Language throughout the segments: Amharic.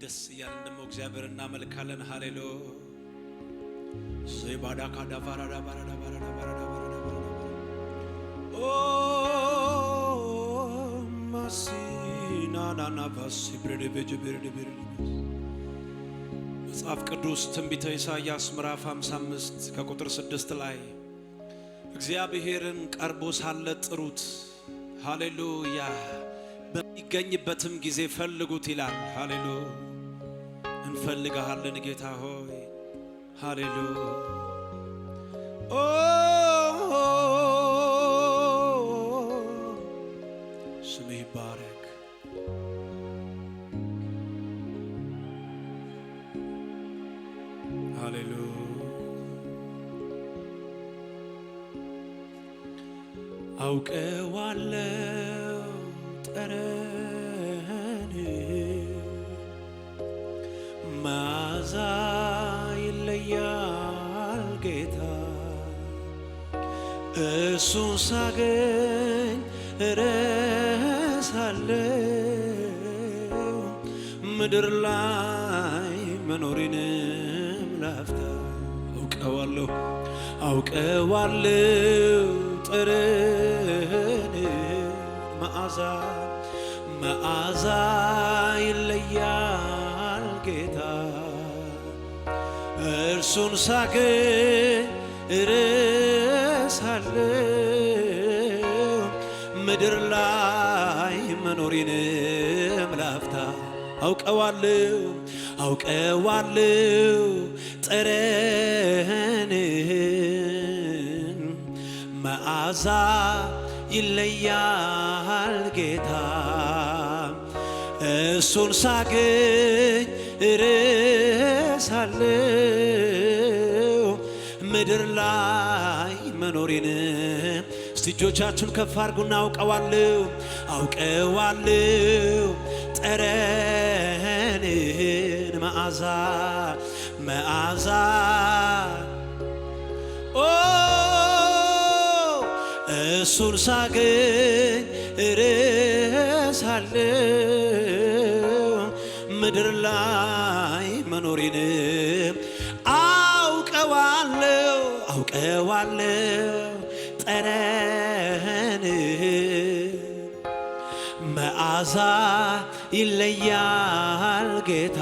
ደስ እያለን ደግሞ እግዚአብሔር እናመልካለን። ሃሌሉያ ዘይባዳ ካዳ ባራዳ ባራዳ ባራዳ ባራዳ ባራዳ ኦ ማሲና ናና ቫሲ ብሬድ ቤጅ ብሬድ ብሬድ መጽሐፍ ቅዱስ ትንቢተ ኢሳይያስ ምዕራፍ 55 ከቁጥር 6 ላይ እግዚአብሔርን ቀርቦ ሳለ ጥሩት፣ ሃሌሉያ በሚገኝበትም ጊዜ ፈልጉት ይላል። ሃሌሉያ እንፈልጋለን ጌታ ሆይ ሃሌሉያ ኦ ስምህ ይባረክ። ሃሌሉያ አውቀዋለሁ ጠረን መዓዛ ይለያል ጌታ እሱን ሳገኝ እረሳለሁ ምድር ላይ መኖሬንም ላፍታ አውቀዋለሁ ጠረን መዓዛ ይለያል ጌታ እርሱን ሳገኝ እረሳለሁ ምድር ላይ መኖሬንም ላፍታ አውቀዋለሁ ጠረንህን መዓዛ ይለያል ጌታ እሱን ሳገኝ እረሳለሁ ምድር ላይ መኖሬንም እስቲ እጆቻችሁን ከፍ አድርጉና አውቀዋለሁ ጠረንህን መዓዛ ኦ እሱን ሳገኝ እረሳለሁ ምድር ላይ መኖሬንም አውቀዋለሁ ጠረንህን መዓዛ ይለያል ጌታ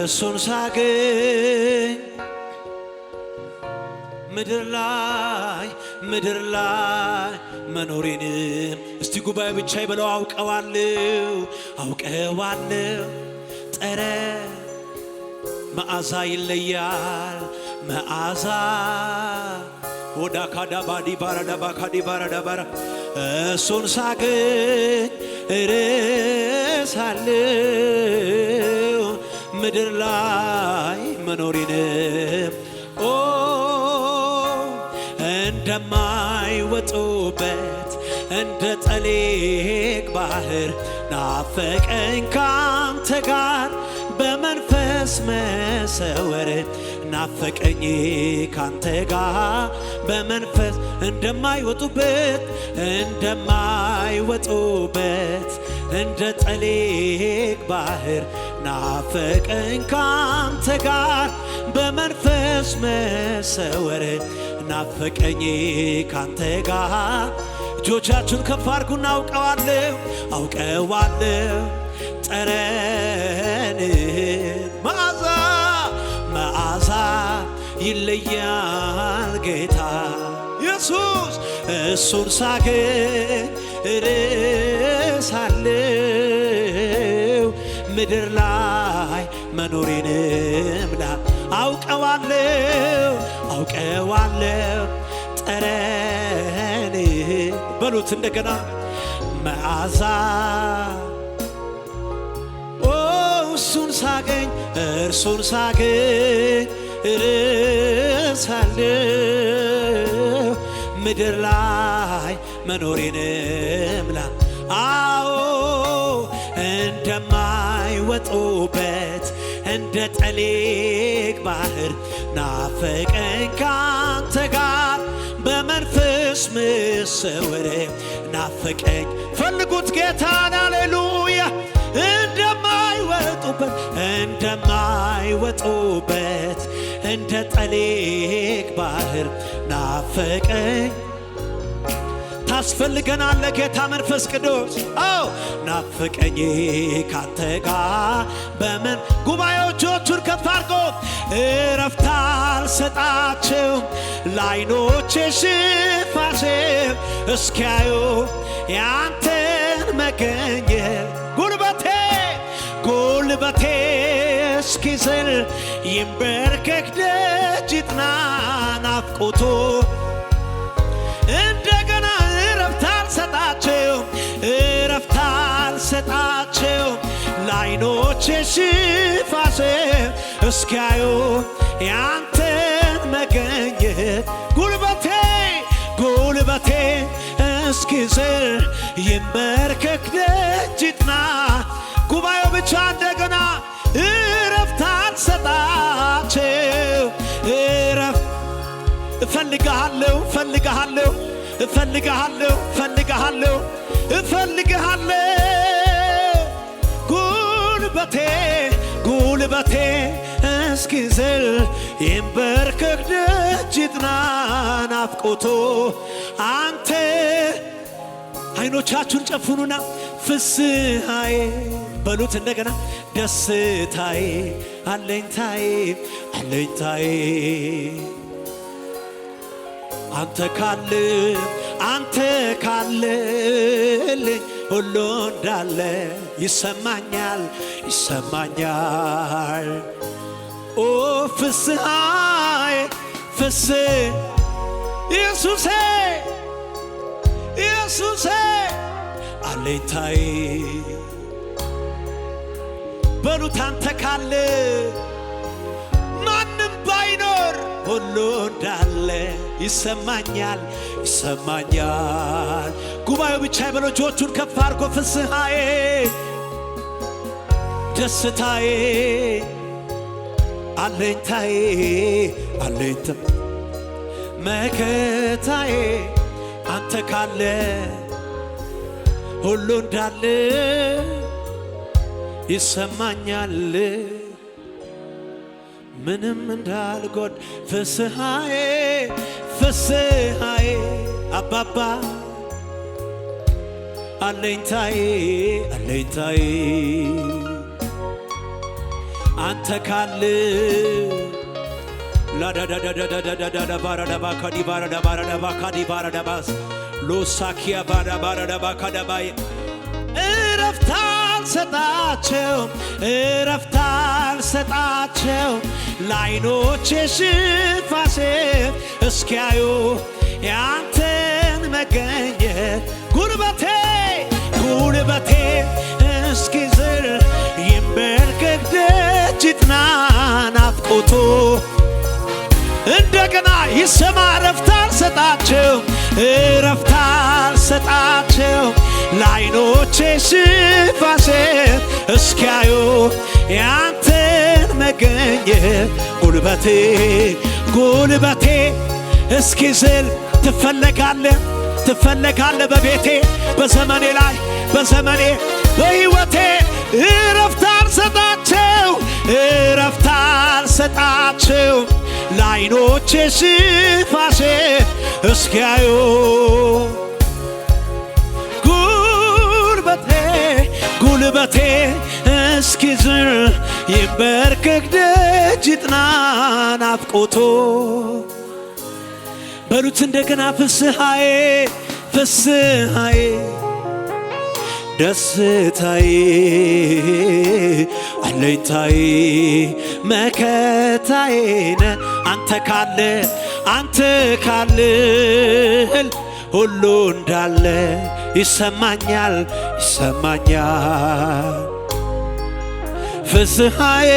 እሱን ሳገኝ ምድር ላይ መኖሬንም እስቲ ጉባኤ ብቻ ይበለው አውቀዋለሁ ጠረን መዓዛ ይለያል መዓዛ ወዳ ካዳ ባዲ ባራዳ ባካዲ ባራዳ ባራ እሱን ሳገኝ እረሳለሁ ምድር ላይ መኖሬንም ኦ እንደማይወጡበት እንደ ጠሊቅ ባህር ናፈቀኝ ካንተ ጋር በመንፈስ መሰወር ናፈቀኝ ካንተ ጋር በመንፈስ እንደማይወጡበት እንደ ጠሊቅ ባህር ናፈቀኝ ካንተ ጋር በመንፈስ መሰወር ናፈቀኝ ካንተ ጋር እጆቻችሁን ከፍ አድርጉና አውቀዋለሁ ጠረንህን መዓዛ ይለያል ጌታ ኢየሱስ እሱን ሳገኝ እረሳለሁ ምድር ላይ መኖሬንም አውቀዋለሁ ጠረንህን በሉት እንደገና መዓዛ እርሱን ሳገኝ እረሳለሁ ምድር ላይ መኖሬንም አዎ እንደማይወጡበት እንደ ጠሊቅ ባህር ናፈቀኝ ካንተ ጋር በመንፈስ መሰወር ናፈቀኝ ፈልጉት ጌታን ሃሌሉያ እንደማ ሲናወጡበት እንደ ጠሊቅ ባህር ናፈቀኝ። ታስፈልገናለ ጌታ መንፈስ ቅዱስ አው ናፈቀኝ ካንተ ጋር በምን ጉባኤዎቹን ከፍ አድርጎ እረፍት አልሰጣቸውም ለዓይኖቼ ሽፋሽም እስኪያዩ ያንተን መገኘት ጉልበቴ እስኪዝል ይንበርከክ ደጅ ይጥና ናፍቆቱ እንደገና እረፍት አልሰጣቸውም ለዓይኖቼ ሽፋሽም እስኪያዩ ያንተን መገኘት ጉልበቴ እስኪዝል ይንበርከክ ደጅ ይጥና ጉባኤው ብቻ እንደገና እረፍት አልሰጣቸው እፈልግሃለሁ ጉልበቴ እስኪዝል ይንበርከክ ደጅ ይጥና ናፍቆቱ አንተ አይኖቻችሁን ጨፍኑና ፍስሐዬ በሉት እንደገና ደስታዬ አለኝታዬ አንተ ካለልኝ ሁሉ እንዳለ ይሰማኛል ኦ ፍስሐዬ ኢየሱሴ አለኝታዬ በሉት አንተ ካለ ማንም ባይኖር ሁሉ እንዳለ ይሰማኛል ጉባኤው ብቻ ይበሉ እጆቹን ከፍ አድርጎ ፍስሐዬ ደስታዬ አለኝታዬ መከታዬ አንተ ካለ ሁሉ እንዳለ ይሰማኛል ምንም እንዳልጎድ ፍስሐዬ አባባ አለኝታዬ አንተ ካለ ላዳዳዳዳዳዳዳዳባራዳባካዲባራዳባራዳባካዲባራዳባስ ሎሳኪያ ባራባራዳባካዳባይ እረፍት አልሰጣቸው ለዓይኖቼ ሽፋሽም እስኪያዩ ያንተን መገኘት ጉልበቴ እስኪዝል ይንበርከክ ደጅ ይጥና ናፍቆቱ እንደገና ይሰማ እረፍት አልሰጣቸው ለዓይኖቼ ሽፋሽም እስኪያዩ ያንተን መገኘት ጉልበቴ እስኪዝል ትፈለጋለህ በቤቴ በዘመኔ በሕይወቴ እረፍት አልሰጣቸው ለዓይኖቼ ሽፋሽም እስኪያዩ ጉልበቴ እስኪዝል ይንበርከክ ደጅ ይጥና ናፍቆቱ በሉት እንደገና ፍስሐዬ ደስታዬ አለኝታዬ መከታዬ ነህ አንተ ካለ ሁሉ እንዳለ ይሰማኛል ፍስሐዬ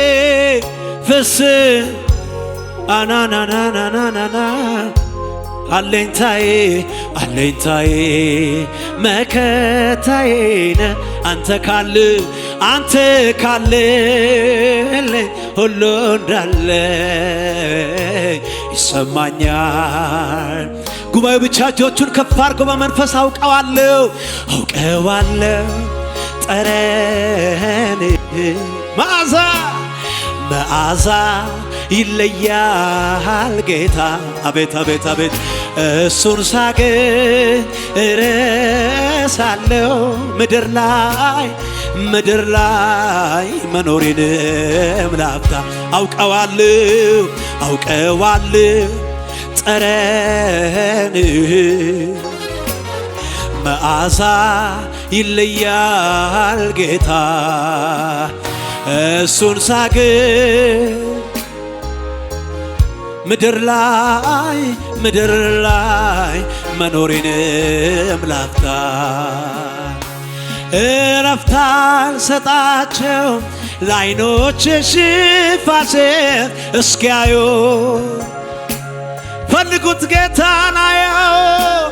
አናናናናናና አለኝታዬ መከታዬ ነህ አንተ ካለ ሁሉ እንዳለ ይሰማኛል። ጉባኤው ብቻ እጆቹን ከፍ አድርጎ በመንፈስ አውቀዋለሁ ጠረን መዓዛ ይለያል ጌታ አቤት አቤት አቤት እሱን ሳገኝ እረሳለሁ ምድር ላይ መኖሬንም ላፍታ አውቀዋለሁ ጠረንህ መዓዛ ይለያል ጌታ እሱን ሳገኝ ምድር ላይ መኖሬንም ላፍታ እረፍት አልሰጣቸው ለዓይኖች ሽፋሽፍት እስኪያዩ ፈልጉት ጌታን አየው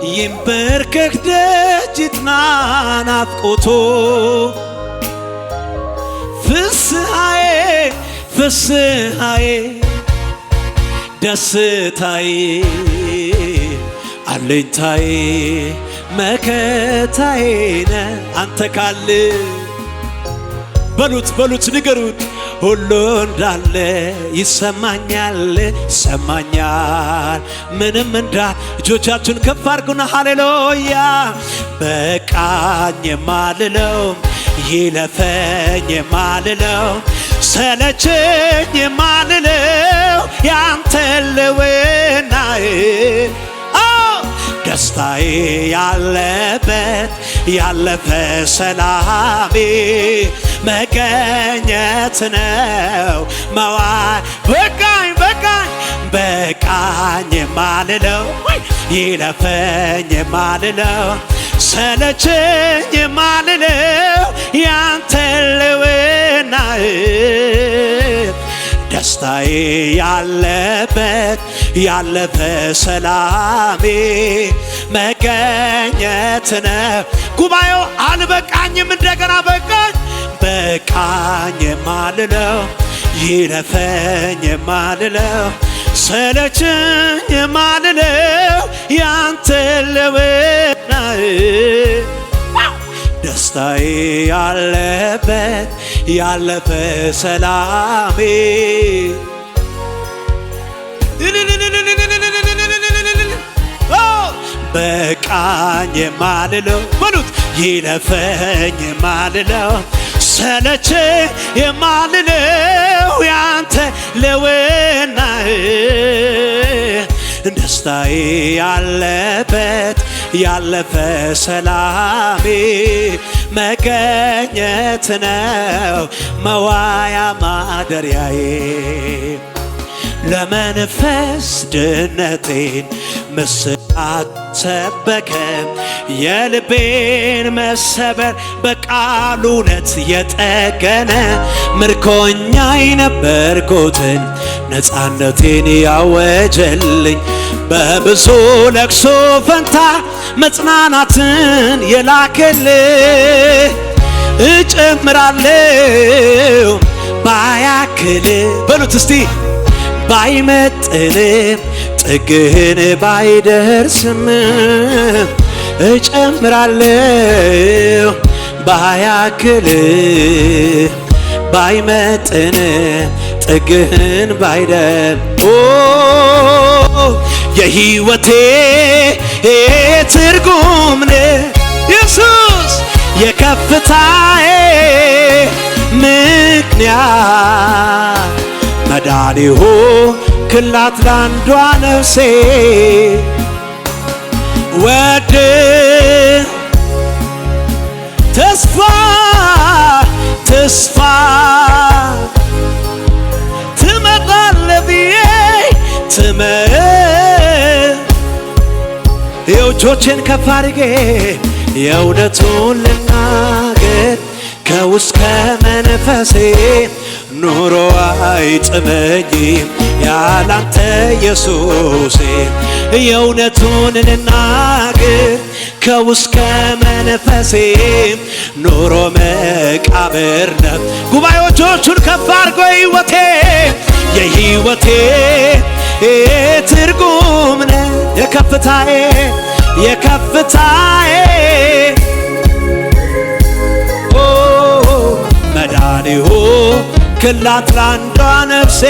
ይንበርከክ ደጅ ይጥና ናፍቆቱ ፍስሐዬ ደስታዬ አለኝታዬ መከታዬ ነህ አንተ ካለ በሉት ንገሩት ሁሉ እንዳለ ይሰማኛል ምንም እንዳል እጆቻችሁን ከፍ አድርጉና ሃሌሉያ በቃኝ የማልለው ይለፈኝ የማልለው ሰለቸኝ የማልለው ያንተ ልውናዬ ደስታዬ ያለበት ያለፈ ሰላሜ መገኘት ነው መዋል በቃኝ የማልለው ይለፈኝ የማልለው ሰለቸኝ የማልለው ያንተ ልውናዬ ደስታዬ ያለበት ያለፈ ሰላሜ መገኘት ነው ጉባኤው አልበቃኝም እንደገና በቃኝ የማልለው ይለፈኝ የማልለው ሰለቸኝ የማልለው ያንተ ልውናዬ ደስታዬ ያለበት ያለፈ ሰላሜ በቃኝ የማልለው በሉት ይለፈኝ የማልለው ሰለቸኝ የማልለው ያንተ ልውናዬ ደስታዬ ያለበት ያለፈ ሰላሜ መገኘት ነው መዋያ ማደሪያዬ ለመንፈስ ድነቴን ምስራት ሰበከ የልቤን መሰበር በቃሉ እውነት የጠገነ ምርኮኛ የነበርኩትን ነፃነቴን ያወጀልኝ በብዙ ለቅሶ ፈንታ መጽናናትን የላከልኝ እጨምራለሁ ባያክል በሉት እስቲ ባይመጥንም ጥግህን ባይደርስም እጨምራለሁ ባያክል ባይመጥንም ጥግህን ባይደርስ የሕይወቴ ትርጉም ኢየሱስ የከፍታዬ ምክንያት መዳኒሁ ክላት ላንዷ ነፍሴ ወድ ተስፋ ትመጣለህ ብዬ እጆቼን ከፍ አድርጌ የእውነቱን ልናገር ከውስጥ ከመንፈሴ ኑሮ አይጥመኝም ያላንተ ኢየሱሴ የእውነቱን ልናገር ከውስጥ ከመንፈሴ ኑሮ መቃብር ነው ጉባኤዎቹን ከፍ አድርጎ የሕይወቴ ትርጉም ነው የከፍታዬ ክላት ላንዷ ነፍሴ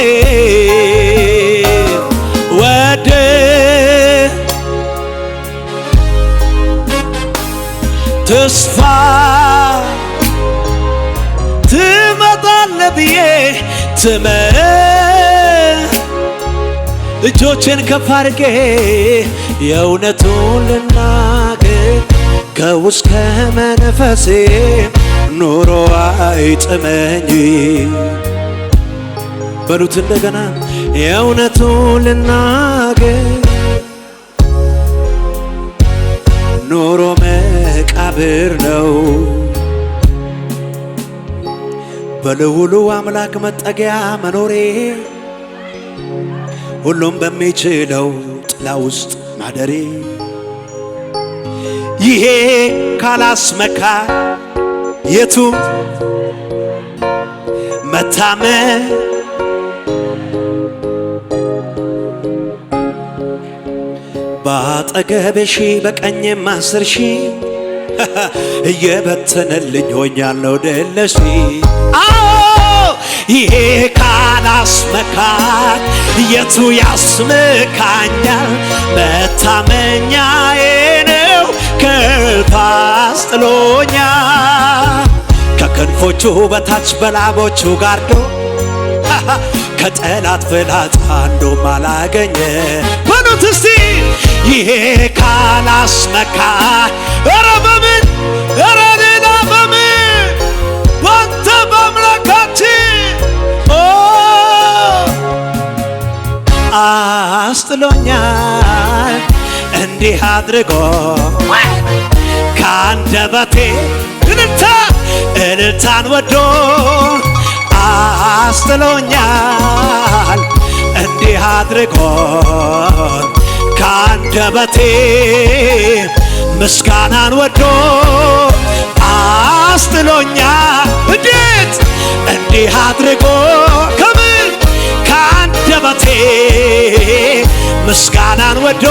ወደ ተስፋ ትመጣለህ ብዬ እጆቼን ከፍ አድርጌ የእውነቱን ልናገር ከውስጥ ከመንፈሴ ኑሮ አይጥመኝ በሉት እንደገና የእውነቱን ልናገር ኑሮ መቃብር ነው በልዑሉ አምላክ መጠጊያ መኖሬ ሁሉም በሚችለው ጥላ ውስጥ ማደሬ ይሄ ካላስመካ የቱ መታመን በአጠገቤ ሺህ በቀኜም 10 ሺህ እየበተነልኝ ሆኛለሁ ድል ነሽ ይሄ ካላስመካኝ የቱ ያስመካኛል መታመኛዬ ነው ከፍ አስጥሎኛል ከክንፎቹ በታች በላቦቹ ጋርዶ ከጠላት ፍላጻ አንዱም አላገኘ በሉት እስቲ ይሄ ካላስመካኝ ኧረ በምን ኧረ ሌላ በምን ባንተ በአምላካችን አስጥሎኛል እንዲህ አድርጎ ከአንደበቴ እልልታን ወዶ አስጥሎኛል እንዲህ አድርጎ ከአንደበቴ ምስጋናን ወዶ አስጥሎኛል እንዴት እንዲህ አድርጎ ከምን ከአንደበቴ ምስጋናን ወዶ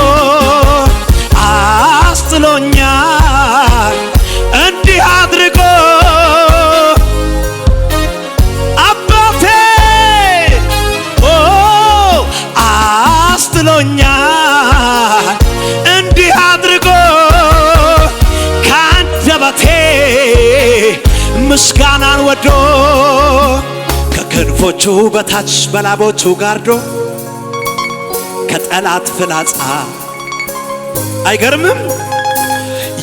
አስጥሎኛል እንዲህ አድርጎ አባቴ አስጥሎኛል እንዲህ አድርጎ ከአንደበቴ ምስጋናን ወዶ ከክንፎቹ በታች በላቦቹ ጋርዶ ከጠላት ፍላጻ አይገርምም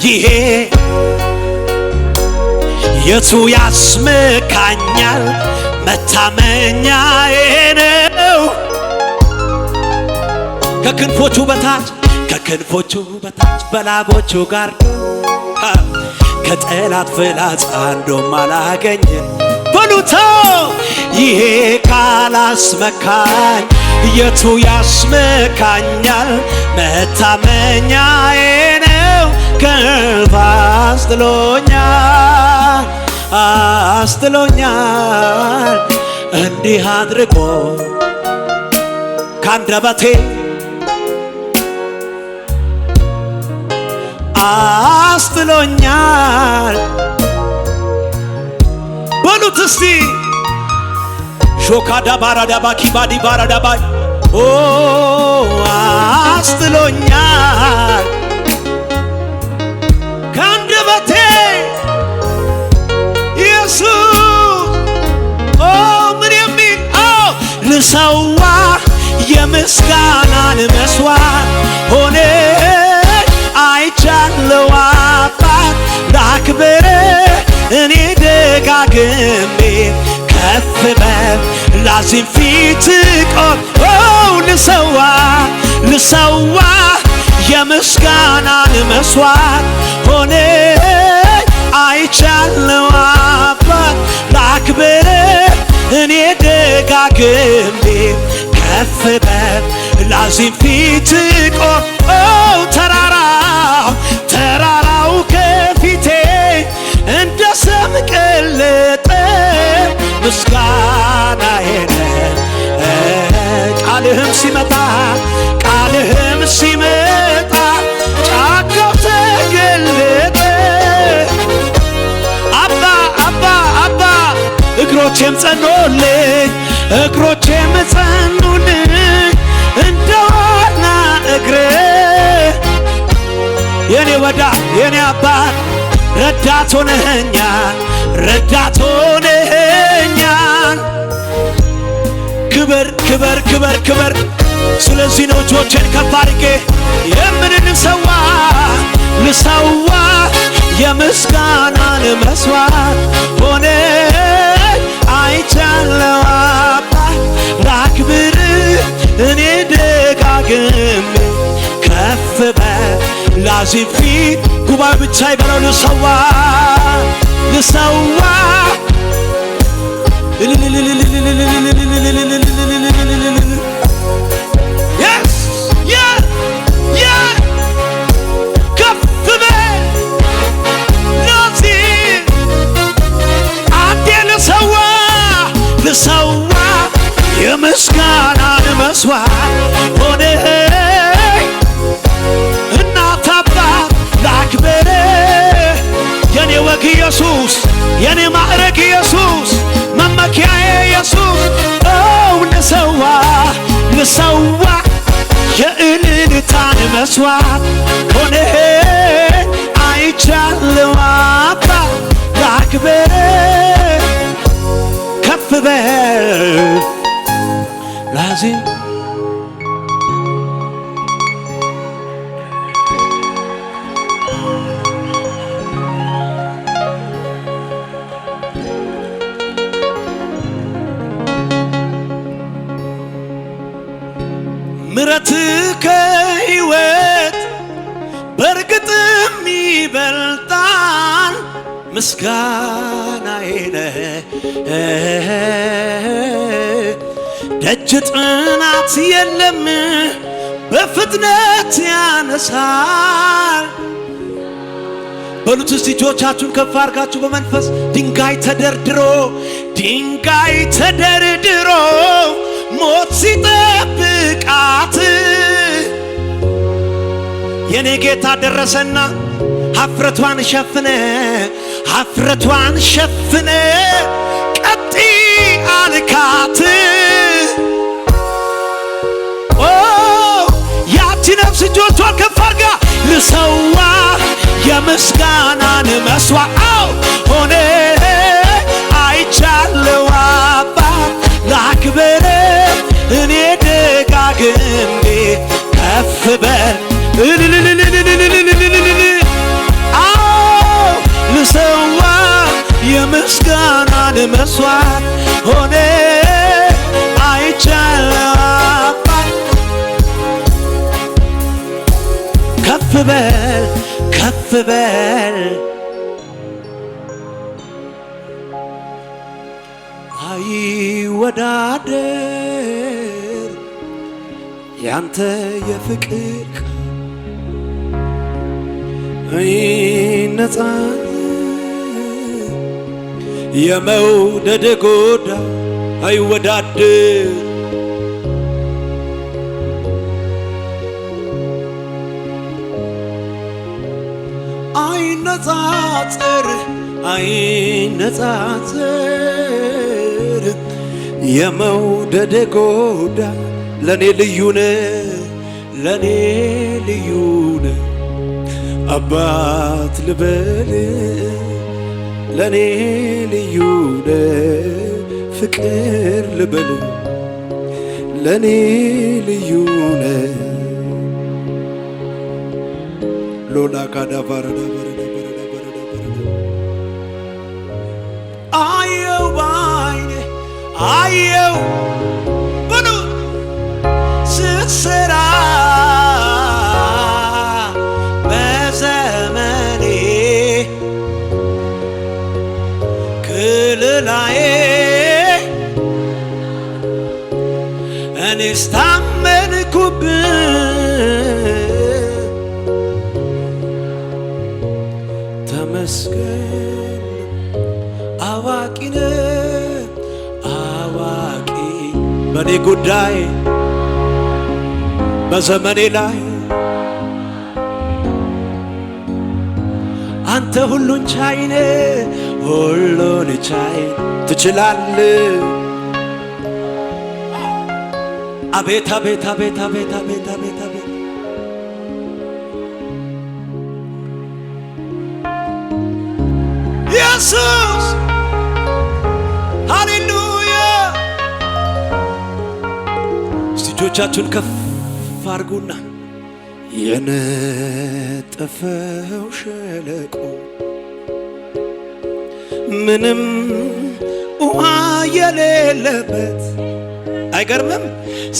ይሄ የቱ ያስመካኛል መታመኛዬ ነው ከክንፎቹ በታች በላቦቹ ጋርዶ ከጠላት ፍላጻ አንዱም አላገኘ በሉታ ይሄ ካላስመካኝ የቱ ያስመካኛል መታመኛዬ ነው ከፍ አስጥሎኛል እንዲህ አድርጎ ከአንደበቴ አስጥሎኛል በሉት እስቲ ሾካዳ ባራዳባ ኪባዲ ባራዳባ አስጥሎኛል ከአንደበቴ ኢየሱስ ምን የሚል ልሰዋ የምስጋናን መስዋዕት ሆነ አይቻለው አባት ላክብር እኔ ደጋግሜ ከፍ በል ላዚም ፊት ቆም ልሰዋ የምስጋናን መስዋዕት ሆነ አይቻለው አባት ላክብር እኔ ደጋግሜ ከፍ በል ላዚም ፊት ቆም ተራራው ከፊቴ እንደ ሰም ቀለጠ ምስጋናዬ ቃልህም ሲመጣ ጫካው ተገለጠ አባ እግሮቼም ጸኑልኝ እግሮቼም ጸኑልኝ እንደዋና እግሬ የኔ ወዳጅ የኔ አባት ረዳት ሆነኸኛል ረዳት ሆነኸኛል ክበር ክበር ክበር ክበር ስለዚህ ነው እጆቼን ከፍ አድርጌ የምንሰዋ ልሰዋ የምስጋናን መስዋዕት ሆነ አይቻለው አባት ላክብር እኔ ደጋግሜ ከፍ በላዚም ፊት ጉባኤ ብቻ ይበለው ልሰዋ ልሰዋ ልሰዋ የምስጋናን መስዋዕት ሆነ እናት አባት ላክብር የኔ ወግ ኢየሱስ የኔ ማዕረግ ኢየሱስ መመኪያዬ ኢየሱስ ልሰዋ ልሰዋ የእልልታን መስዋዕት ሆነ አይቻለው አባት ላክብር ከፍ በል ላዚም ምሕረትህ ከሕይወት በርግጥም ይበልጣል ምስጋናዬ ነህ ደጅ ጥናት የለም በፍጥነት ያነሳል በሉት እስቲ እጆቻችሁን ከፍ አድርጋችሁ በመንፈስ ድንጋይ ተደርድሮ ሞት ሲጠብቃት የኔ ጌታ ደረሰና ሀፍረቷን ሸፍነ ቀጥ አልካት ያቺ ነፍስ እጆቿን ከፍ አድርጋ ልሰዋ የምስጋናን መስዋዕት ሆነ አይቻለው አባት ላክብር እኔ ደጋግሜ ከፍ በል ልሰዋ የምስጋናን መስዋዕት ሆነ አይቻለው አባት ከፍ በል አይወዳደር ያንተ የፍቅር ነፃ የመውደድ ጎዳ አይወዳደር አይነጻጽር የመውደድ ጎዳ ለኔ ልዩነ አባት ልበል ለኔ ልዩነ ፍቅር ልበል ለኔ ልዩነ ሎላ ካዳባረዳ አየው በሉ ስትሰራ በዘመኔ ክልላዬ እኔስ ታመንኩብህ ተመስገን አዋቂነ በኔ ጉዳይ በዘመኔ ላይ አንተ ሁሉን ቻይ ነህ፣ ሁሉን ቻይ ትችላለህ። አቤት አቤት አቤት አቤት አቤት አቤት አቤት ኢየሱስ ሃሌሉያ። እስቲ እጆቻችሁን ከፍ አድርጉና የነጠፈው ሸለቆ ምንም ውሃ የሌለበት አይገርምም?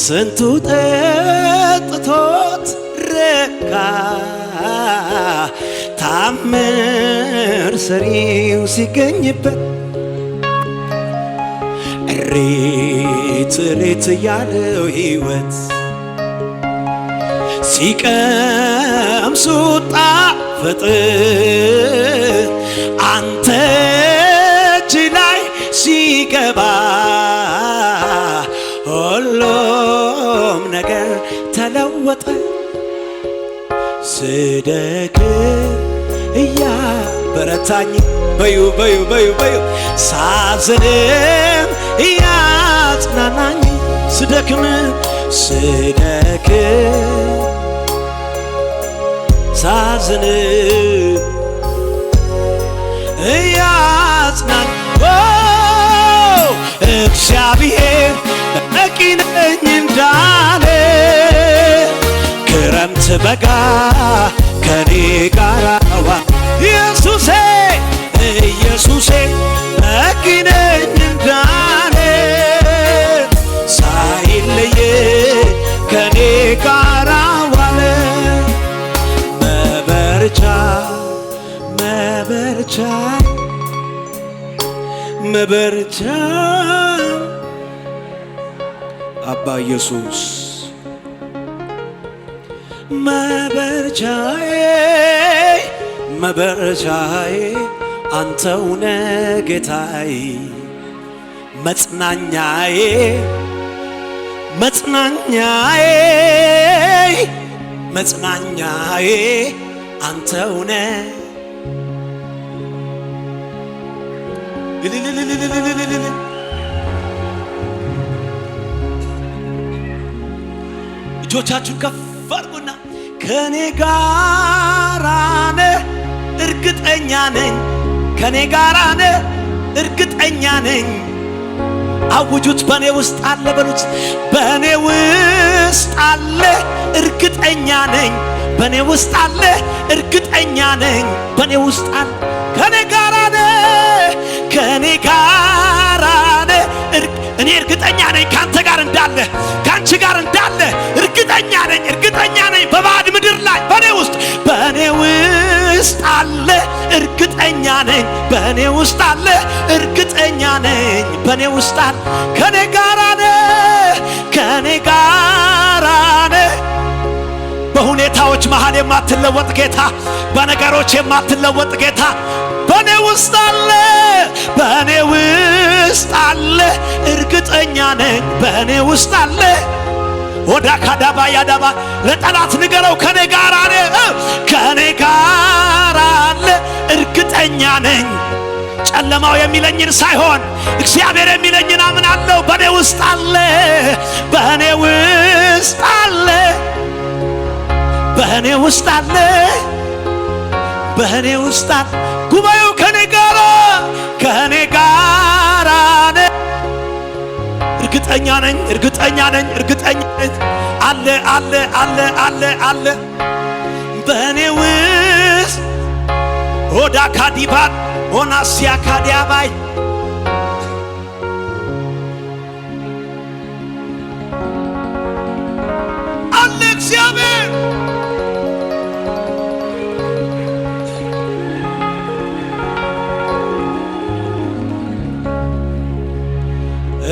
ስንቱ ጠጥቶት ረካ፣ ታምር ሰሪው ሲገኝበት እሬት እሬት ያለው ሕይወት ሲቀምሱት ጣፈጥ አንተ እጅ ላይ ሲገባ ሁሉም ነገር ተለወጠ። ስደክም እያበረታኝ በዩ በዩ በዩ በዩ ሳዝንም እያጽናናኝ ስደክም ሳዝንም እያጽናናኝ እግዚአብሔር በቂ ነኝ እንዳለ ክረምት በጋ ከኔ ጋር ኢየሱሴ ኢየሱሴ በቂ ነኝ እንዳለ ሳይለየ ከኔ ጋር ዋለ። መበርቻ መበርቻ መበርቻ አባ ኢየሱስ መበርቻዬ መበርቻዬ አንተውነ ጌታዬ መጽናኛዬ መጽናኛዬ መጽናኛዬ አንተውነ እጆቻችሁን ከፍ አድርጉና ከኔ ጋር ነህ እርግጠኛ ነኝ፣ ከኔ ጋር ነህ እርግጠኛ ነኝ። አውጁት፣ በኔ ውስጥ አለ በሉት፣ በኔ ውስጥ አለ እርግጠኛ ነኝ፣ በኔ ውስጥ አለ እርግጠኛ ነኝ፣ በኔ ውስጥ አለ ከኔ ጋር ነህ ከኔ ጋር ነህ እኔ እርግጠኛ ነኝ ካንተ ጋር እንዳለ ካንቺ ጋር እንዳለ እርግጠኛ ነኝ እርግጠኛ ነኝ። በባዕድ ምድር ላይ በኔ ውስጥ አለ እርግጠኛ ነኝ፣ በኔ ውስጥ አለ እርግጠኛ ነኝ፣ በኔ ውስጥ አለ ከኔ ጋር ነህ ከኔ ጋር ነህ። በሁኔታዎች መሃል የማትለወጥ ጌታ፣ በነገሮች የማትለወጥ ጌታ በኔ ውስጥ አለ በኔ ውስጥ አለ እርግጠኛ ነኝ፣ በኔ ውስጥ አለ። ወዳ ካዳባ ያዳባ ለጠላት ንገረው ከኔ ጋር አለ ከኔ ጋር አለ እርግጠኛ ነኝ። ጨለማው የሚለኝን ሳይሆን እግዚአብሔር የሚለኝን አምናለሁ። በኔ ውስጥ አለ በኔ ውስጥ አለ በኔ ውስጥ አለ በኔ ውስጥ አለ። ጉባኤው ከኔ ጋር ነህ እርግጠኛ ነኝ እርግጠኛ ነኝ እርግጠኛ ነኝ አለ አለ አለ አለ አለ በኔ ውስጥ ሆዳ ካዲባን ሆናሲያ ካዲያባይ አለ እግዚአብሔር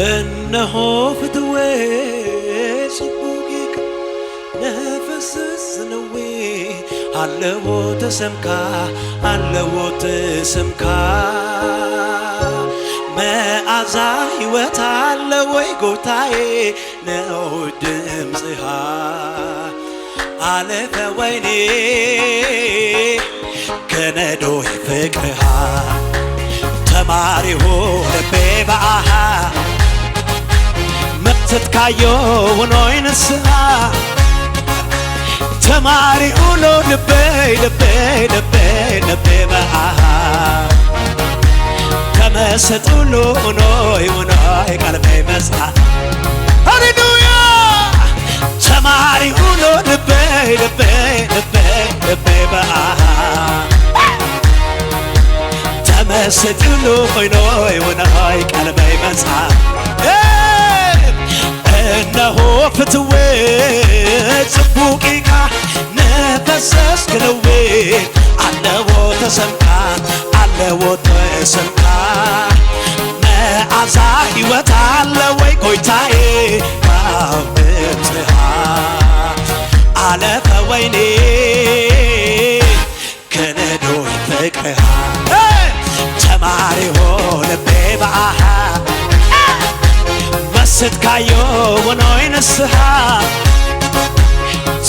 እነሆ ፍትዌ ጽቡቂቅ ነፈስስነዌ አለዎ ተሰምካ አለዎ ተሰምካ መዓዛ ሕይወት አለ ወይ ጎታዬ ነው ድምፅሃ አለፈ ወይኔ ከነዶ ፍቅርሃ ተማሪሁ ልቤ በአሃ መተት ካየው ሆኖይ ንስሐ ተማሪሁ ልቤ ልቤ ልቤ ልቤ በአሃ ተመሰጡሉ ሆኖይ ሆኖይ ቀልቤ መጽሐ ሃሌሉያ ተማሪሁ ልቤ ልቤ ልቤ ልቤ በአሃ ተመሰጡሉ ሆኖይ ሆኖይ ቀልቤ መጽሐ እነሆ ፍትዌ ጽቡቂቃ ነፈሰስ ክለዌ አለዎ ተሰምካ አለዎ ተሰምካ መዓዛ ሕይወት አለ ወይ ጎይታዬ ባብጽሃ አለፈ ወይኔ ከነዶ ፍቅርሃ ተማሪሆ ልቤ በአሃ መስት ካየው ሆኖይ ንስሐ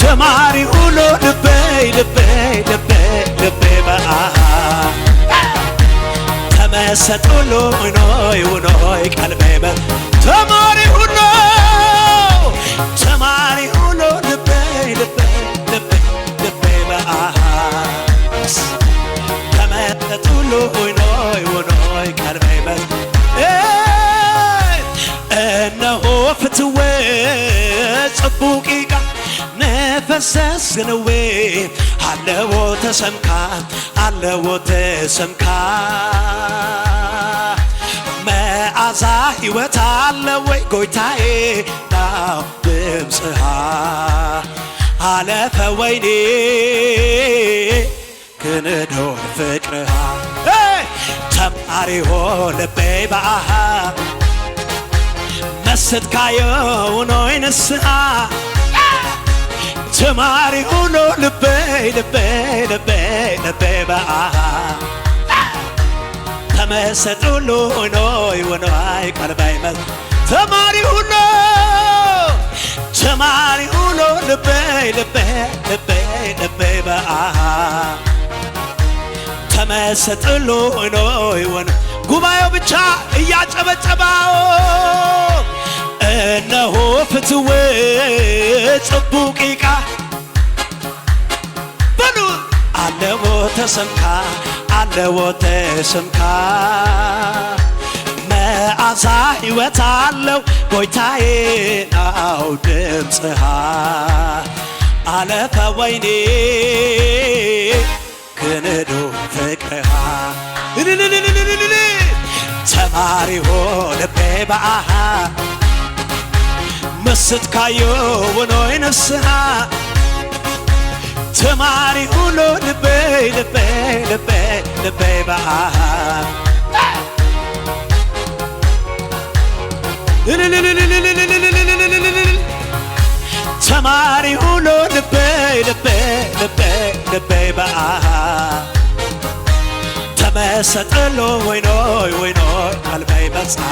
ተማሪሁ ልቤ ልቤ ልቤ ልቤ በአሃ ተመሰጡሉ ሆኖይ ሆኖይ ቀልቤ ተማሪሁ ተማሪሁ ልቤ ልቤ ልቤ ልቤ በአሃ ተመሰጡሉ ሆኖይ ሆኖይ ቀልቤ እነሆ ፍትዌ ጽቡቂቃ ነፈሰስ ግንዌ አለዎ ተሰምካ አለዎ ተሰምካ መዓዛ ሕይወት አለ ወይ ጎይታዬ ናው ድምፅሃ አለፈ ወይኔ ክንዶ ፍቅርሃ ተማሪሆ ልቤ በአሃ መስት ካየው ሆኖይ ንስሐ ተማሪሁ ልቤ ልቤ ልቤ ልቤ በአሃ ተመሰጡሉ ሆኖይ ሆኖይ ቀልቤ ተማሪሁ ተማሪሁ ልቤ ልቤ ልቤ ልቤ በአሃ ተመሰጡሉ ሆኖይ ሆኖይ ጉባኤው ብቻ እያጨበጨባው እነሆ ፍትዌ ጽቡቂቃ በሉ አለዎ ተሰምካ አለዎ ተሰምካ መዓዛ ሕይወት አለው ጎይታዬ ናው ድምፅሃ አለፈ ወይኔ ክንዶ ፍቅርሃ ተማሪሆ ልቤ በአሃ መስት ካየው ሆኖይ ንስሐ ተማሪሁ ልቤ ልቤ ልቤ ልቤ በአሃ ተማሪሁ ልቤ ልቤ ልቤ ልቤ በአሃ ተመሰጠሎ ወይኖይ ወይኖይ ቀልቤ መጽሐ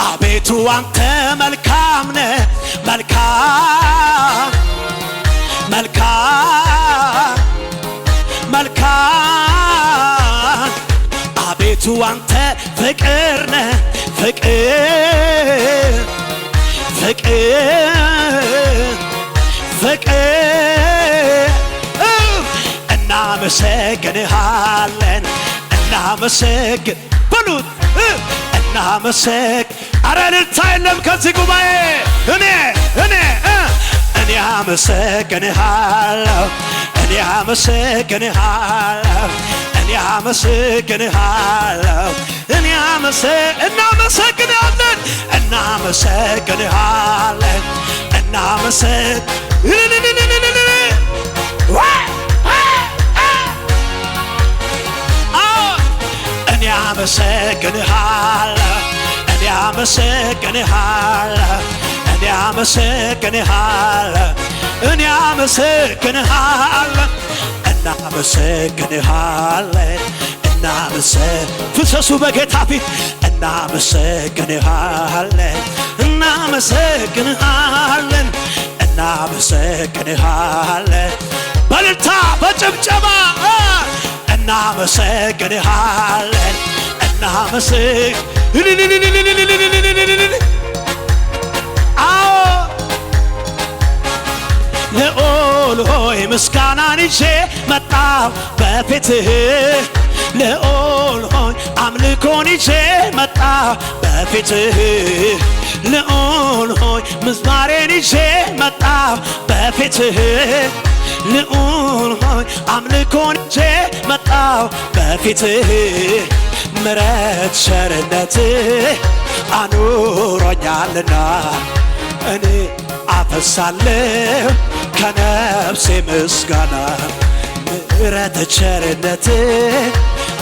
አቤቱ አንተ መልካም ነህ መልካም መልካም መልካም አቤቱ አንተ ፍቅር ነህ ፍቅር ፍቅር ፍቅር እናመሰግንሃለን እናመሰግን በሉት እናመሰግ አረ እልልታ የለም ከዚህ ጉባኤ እኔ አመሰግንሃለሁ እኔ አመሰግንሃለሁ እኔ አመሰግንሃለሁ እኔ እናመሰግናለን እናመሰግንሃለን እኔ አመሰግንሃለሁ እኔ አመሰግንሃለሁ እኔ አመሰግንሃለሁ እኔ አመሰግንሃለሁ እናመሰግንሃለን ፍሰሱ በጌታ ፊት እናመሰግንሃለን እናመሰግንሃለን እናመሰግንሃለን በልልታ በጭብጨባ እናመሰግንሃለን ልዑል ሆይ ምስጋናን ይዤ መጣሁ በፊትህ ልዑል ሆይ አምልኮን ይዤ መጣሁ በፊትህ ልዑል ሆይ ምዝማሬን ይዤ መጣሁ በፊትህ ልዑል ሆይ አምልኮን ይዤ መጣሁ በፊትህ ምሕረት ቸርነትህ አኑሮኛልና እኔ አፈሳለሁ ከነፍሴ ምስጋና ምሕረት ቸርነትህ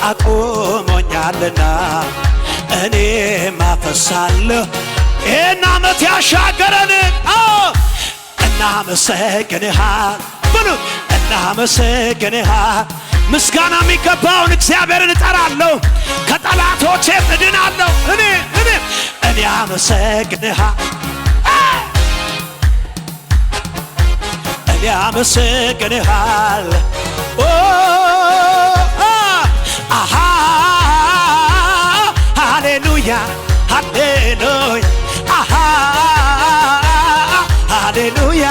አቁሞኛልና እኔም አፈሳለሁ ይህን ዓመት ያሻገረንን እናመሰግንሃል ብሉ እናመሰግንሃል ምስጋና የሚገባውን እግዚአብሔርን እጠራለሁ ከጠላቶቼም እድናለሁ እኔ አመሰግንሃል ያመሰግንሃል ሃሌሉያ ሃሌሉያ ሃሌሉያ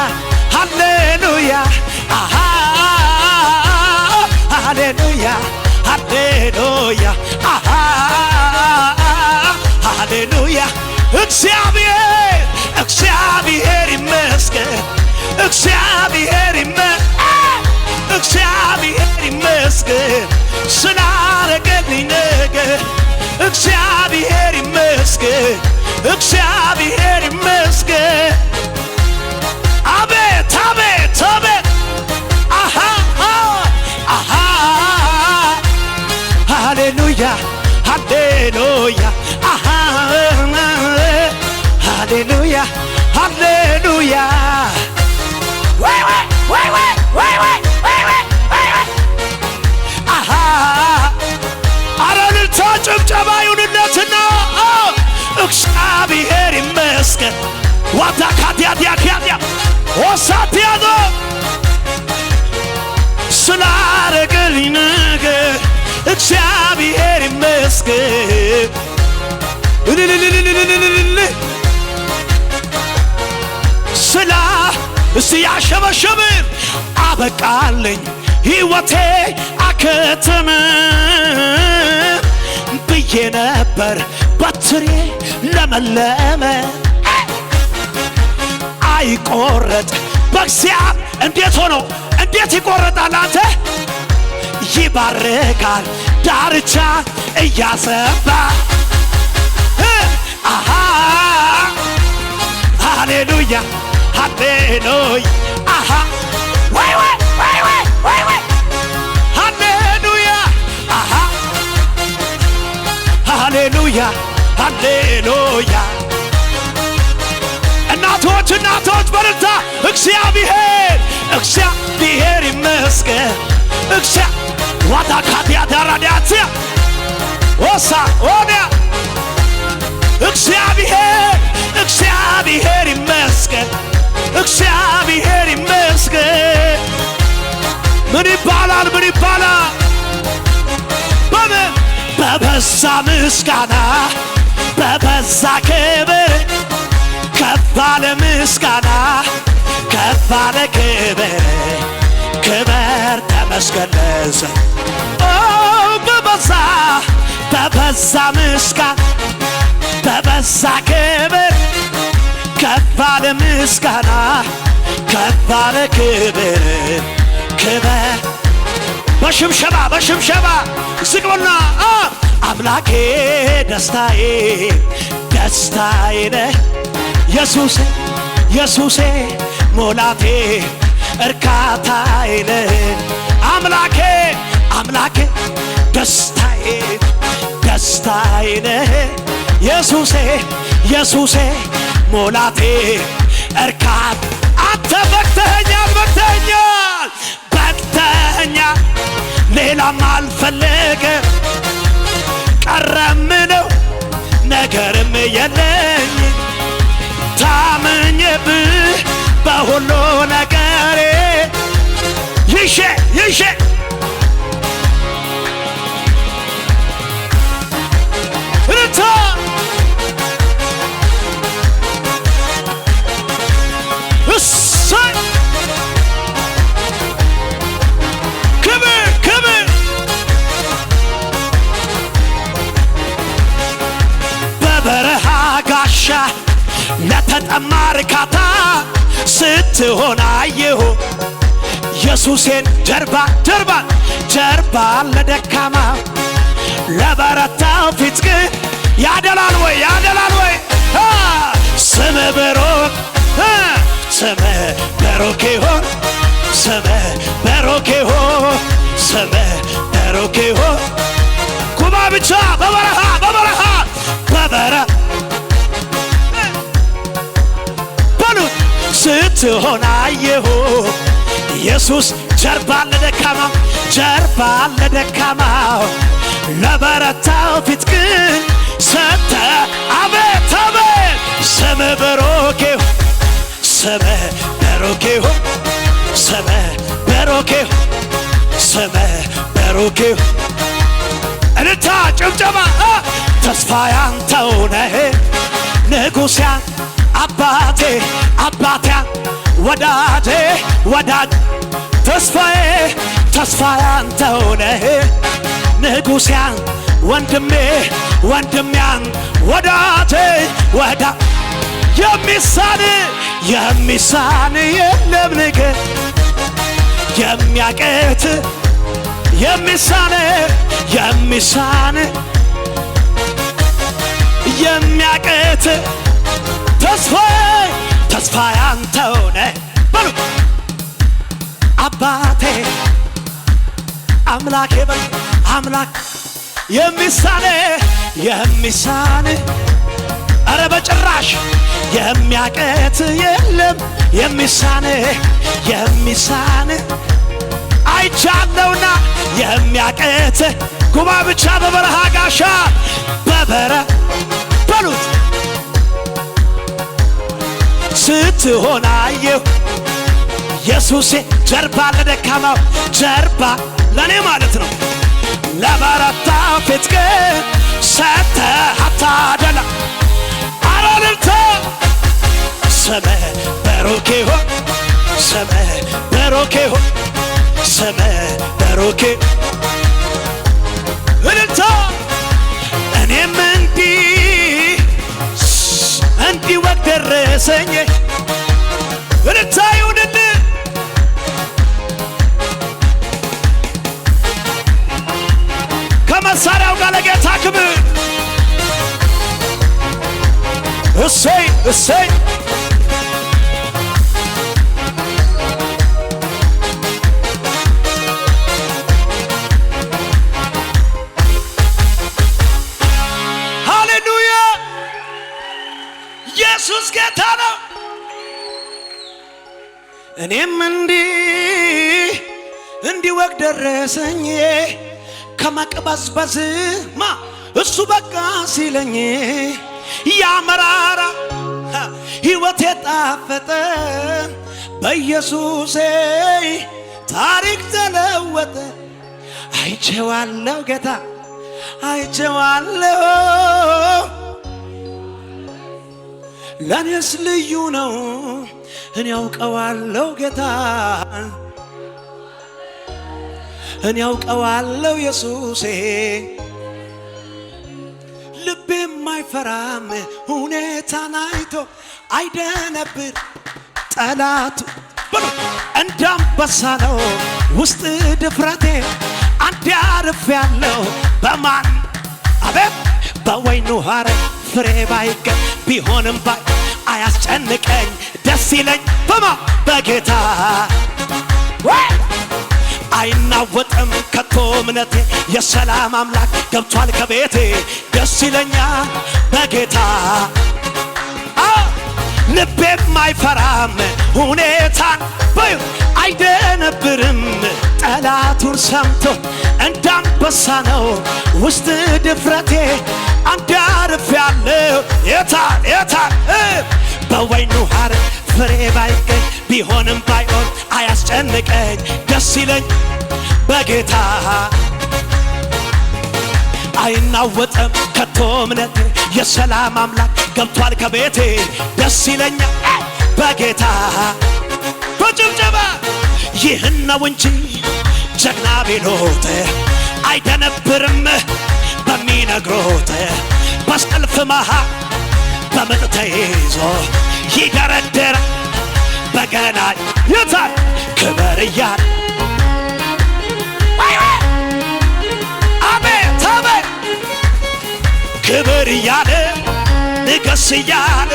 ሃሌሉያ ሃሌሉያ ሃሌሉያ ሃሌሉያ እግዚአብሔር ይመስገን እግዚአብሔር ይመስገን ስላረገልኝ ነገር እግዚአብሔር ይመስገን እግዚአብሔር ይመስገን አቤት አቤት አቤት ሃሌሉያ ሃሌሉያ ሃሌሉያ ሃሌሉያ አረልታ ጭብጨባ ይሁንለትና እግዚአብሔር ይመስገን ዋታካቲያቲያቲያ ወሳቲያዶ ስላረገልኝ ነገር እግዚአብሔር ይመስገን ስላ እስቲ ያሸበሸብን አበቃልኝ ሕይወቴ አከተመ ብዬ ነበር በትሬ ለመለመ አይቆረጥ በእግዚአብሔር እንዴት ሆኖ እንዴት ይቆረጣል አንተ ይባርካል ዳርቻ እያሰፋ ሃሌሉያ ሃሌሉያ ሃሌሉያ ሃሌሉያ ሃሌሉያ እናቶች በርታ እግዚአብሔር ይመስገን ዋታካቲያ ዳራዳቲያ ወሳ ኦዲያ እግዚአብሔር ይመስገን እግዚአብሔር ይመስገን ምን ይባላል በበዛ ምስጋና በበዛ ክብር ከፍ ባለ ምስጋና ከፍ ባለ ክብር ተመስገን በበዛ ምስጋና በበዛ ክብር ከፍ ባለ ምስጋና ከፍ ባለ ክብር በሽምሸባ ዝግበና አምላኬ ደስታዬ ነህ ኢየሱሴ ሞላቴ እርካታዬ ነህ አምላኬ ደስታዬ ነህ ኢየሱሴ ሞላቴ እርካታ አንተ በቅተኸኛል ሌላም አልፈለገ ቀረም ነው ነገርም የለኝ ታምኜብህ በሁሉ ነገሬ ይዤ ይዤ እልልታ እሰይ ክብር ክብር በበረሃ ጋሻ ለተጠማ እርካታ ስትሆን አየሁ ኢየሱሴን ጀርባ ለደካማ ለበረታው ፊት ግን ያደላል ወይ ስም ብሩክ ስም ብሩክ ይሁን ስም ብሩክ ይሁን ስም ብሩክ ይሁን ኩባ ብቻ በበረሃ በሉት ስትሆን አየሁ ኢየሱስ ጀርባ ለደካማው ለበረታው ፊት ግን ሰጠ አቤት ስም ብሩክ ይሁን ስም ብሩክ ይሁን ስም ብሩክ ይሁን ስም ብሩክ ይሁን እልልታ ጭብጨባ ተስፋ ያንተው ነህ ንጉሥ አባቴ ወዳጄ ተስፋ ያንተው ነህ ንጉሥ ወንድሜ ወዳጄ የሚሳን የለም ነገር የሚያቅት የሚሳን የሚያቅት ተስፋ ያንተው ነህ በሉ አባቴ አምላኬ በሉ አምላክ የሚሳን አረ በጭራሽ የሚያቅት የለም የሚሳን አይቻለውና የሚያቅት ጉባ ብቻ በበረሃ ጋሻ በሉት ስትሆን አየሁ ኢየሱሴ ጀርባ ለደካማው ለኔ ማለት ነው ለበረታ ፊት ግን ሰጥተህ አታደላ አረልልታ ስም ብሩክ ይሁን ስም ብሩክ ይሁን ስም ብሩክ እልልታ እኔም እንዲህ ወግ ደረሰኝ እልልታ ይሁንልህ ከመሳሪያው ጋር ለጌታ ክብር እሰይ ሃሌሉያ ኢየሱስ ጌታ ነው እኔም እንዲህ ወግ ደረሰኝ ከመቅበዝበዝማ እሱ በቃ ሲለኝ ያመራራ ሕይወት የጣፈጠ በኢየሱሴ ታሪክ ተለወጠ አይቼዋለሁ ጌታ አይቼዋለሁ ለኔስ ልዩ ነው እኔ ያውቀዋለሁ ጌታ እኔ ያውቀዋለሁ ኢየሱሴ ልቤም አይፈራም ሁኔታን አይቶ አይደነብር ጠላቱ ብሎ እንዳንበሳ ነው ውስጥ ድፍረቴ አንድ ያርፌያለሁ በማን አቤት በወይኑ ሐረግ ፍሬ ባይገኝ ቢሆንም አያስጨንቀኝ ደስ ይለኝ በጌታ አይናወጥም ከቶ እምነቴ የሰላም አምላክ ገብቷል ከቤቴ ደስ ይለኛል በጌታ ልቤም አይፈራም ሁኔታን አይደነብርም ጠላቱን ሰምቶ እንዳንበሳ ነው ውስጥ ድፍረቴ አንድ ያርፌያለሁ የታል በወይኑ ሐረግ ፍሬ ባይገኝ ቢሆንም ባይሆን አያስጨንቀኝ ደስ ይለኝ በጌታ አይናወጥም ከቶ እምነቴ የሰላም አምላክ ገብቷል ከቤቴ ደስ ይለኛል በጌታ በጭብጨባ ይህን ነው እንጂ ጀግና ቢሎት አይደነብርም በሚነግሮት በሰልፍ መሃል በምጥ ተይዞ ይደረድር በገና ይታል ክብር እያለ አቤት አቤት ክብር እያለ ንገስ እያለ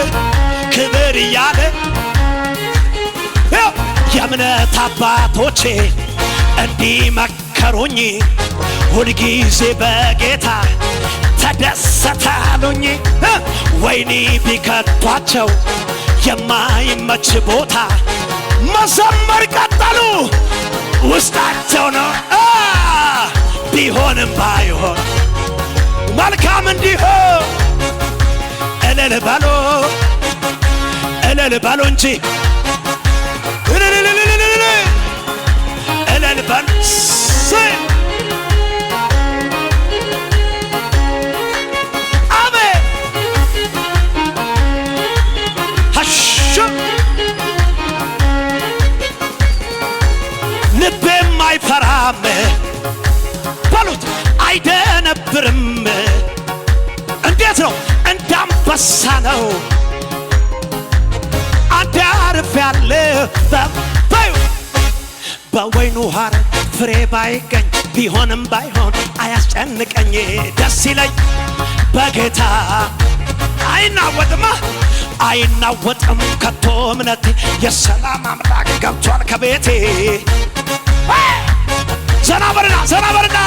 ክብር እያለ የእምነት አባቶቼ እንዲመከሩኝ ሁልጊዜ በጌታ ተደሰታሉኝ ወይኒ ቢከቷቸው የማይመች ቦታ መዘመር ቀጠሉ ውስጣቸው ነው ቢሆንም ባይሆን መልካም እንዲሆን እልል በሉ እንጂ እልል በሉ ልቤም አይፈራም በሉት አይደነብርም እንዴት ነው እንዳንበሳ ነው አዳርፍ ያለ በወይኑ ሐረግ ፍሬ ባይገኝ ቢሆንም ባይሆን አያስጨንቀኝ ደስ ይለኝ በጌታ አይናወጥም ከቶ እምነቴ የሰላም አምላክ ገብቷል ከቤቴ ዘና በልና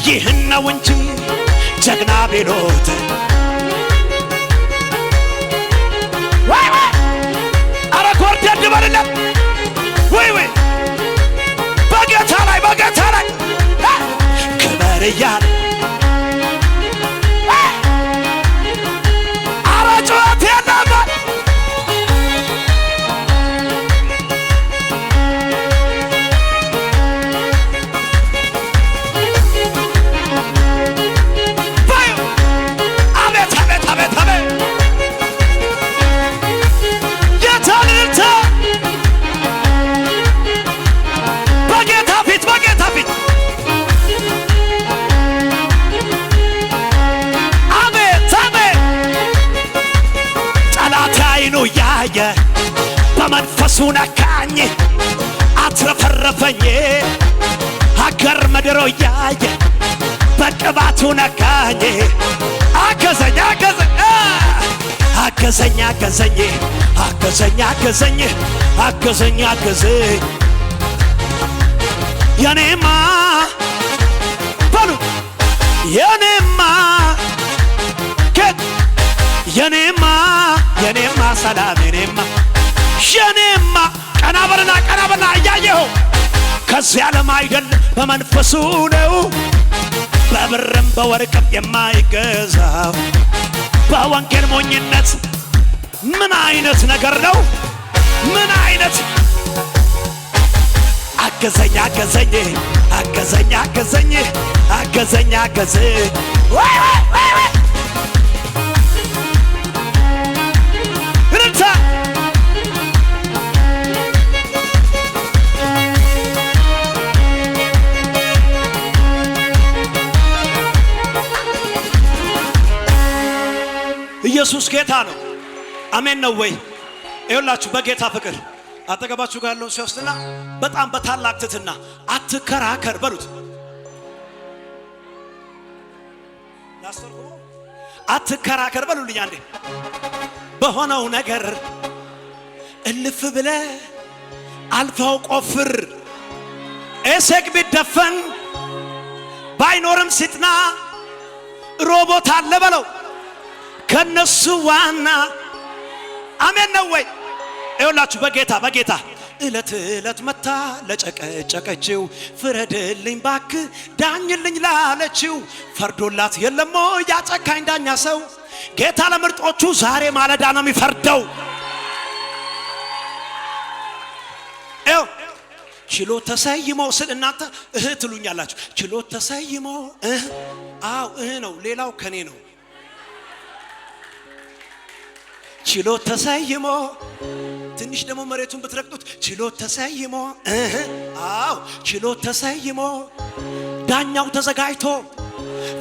ይህን ነው እንጂ ጀግና ቢሎት አረ ኮርደድ በልለት ወይ በጌታ ላይ ክብር እያለ አረ ጩኸት የለበት በመንፈሱ ነካኝ አትረፈረፈኝ ሀገር ምድሮ ያየ በቅባቱ ነካኝ አገዘኝ የኔማ በሉ የኔማ ሰላም የኔማ ቀና በልና እያየሁ ከዚህ ዓለም አይደለም በመንፈሱ ነው በብርም በወርቅም የማይገዛው በወንጌል ሞኝነት ምን አይነት ነገር ነው ምን አይነት አገዘኝ ኢየሱስ ጌታ ነው አሜን ነው ወይ ይኸውላችሁ በጌታ ፍቅር አጠገባችሁ ጋር ያለውን ሲወስድና በጣም በታላቅ ትሕትና አትከራከር በሉት አትከራከር በሉልኝ አንዴ በሆነው ነገር እልፍ ብለ አልፈው ቆፍር ኤሴቅ ቢደፈን ባይኖርም ሲጥና ሮቦት አለ በለው ከነሱ ዋና አሜን ነው ወይ ይኸውላችሁ በጌታ እለት መታ ለጨቀጨቀችው ፍረድልኝ ባክ ዳኝልኝ ላለችው ፈርዶላት የለሞ ያጨካኝ ዳኛ ሰው ጌታ ለምርጦቹ ዛሬ ማለዳ ነው የሚፈርደው ችሎት ተሰይሞ ስል እናንተ ትሉኛላችሁ። ችሎት ተሰይሞ አው ነው፣ ሌላው ከኔ ነው። ችሎት ተሰይሞ ትንሽ ደግሞ መሬቱን ብትረግጡት ችሎት ተሰይሞ አው ችሎት ተሰይሞ ዳኛው ተዘጋጅቶ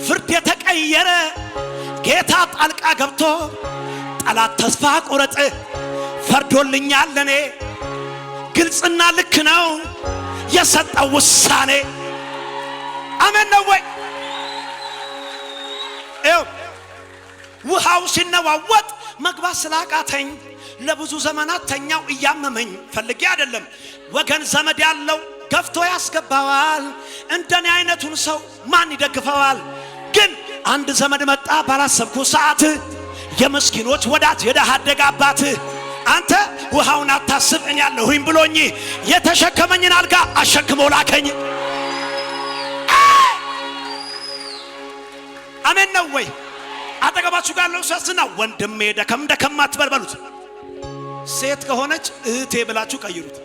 ፍርድ የተቀየረ ጌታ ጣልቃ ገብቶ ጠላት ተስፋ ቆረጠ ፈርዶልኛል ለኔ ግልጽና ልክ ነው የሰጠው ውሳኔ። አሜን ነው ወይ? ውሃው ሲነዋወጥ መግባት ስላቃተኝ ለብዙ ዘመናት ተኛው እያመመኝ ፈልጌ አይደለም። ወገን ዘመድ ያለው ገፍቶ ያስገባዋል። እንደኔ አይነቱን ሰው ማን ይደግፈዋል? ግን አንድ ዘመድ መጣ ባላሰብኩ ሰዓት የምስኪኖች ወዳጅ የደሃ አደግ አባት አንተ ውሃውን አታስብ እኔ ያለሁኝ ብሎኝ የተሸከመኝን አልጋ አሸክሞ ላከኝ። አሜን ነው ወይ? አጠገባችሁ ጋር ያለው ሰስና ወንድሜ ደከም ደከም አትበልበሉት። ሴት ከሆነች እህቴ ብላችሁ ቀይሩት።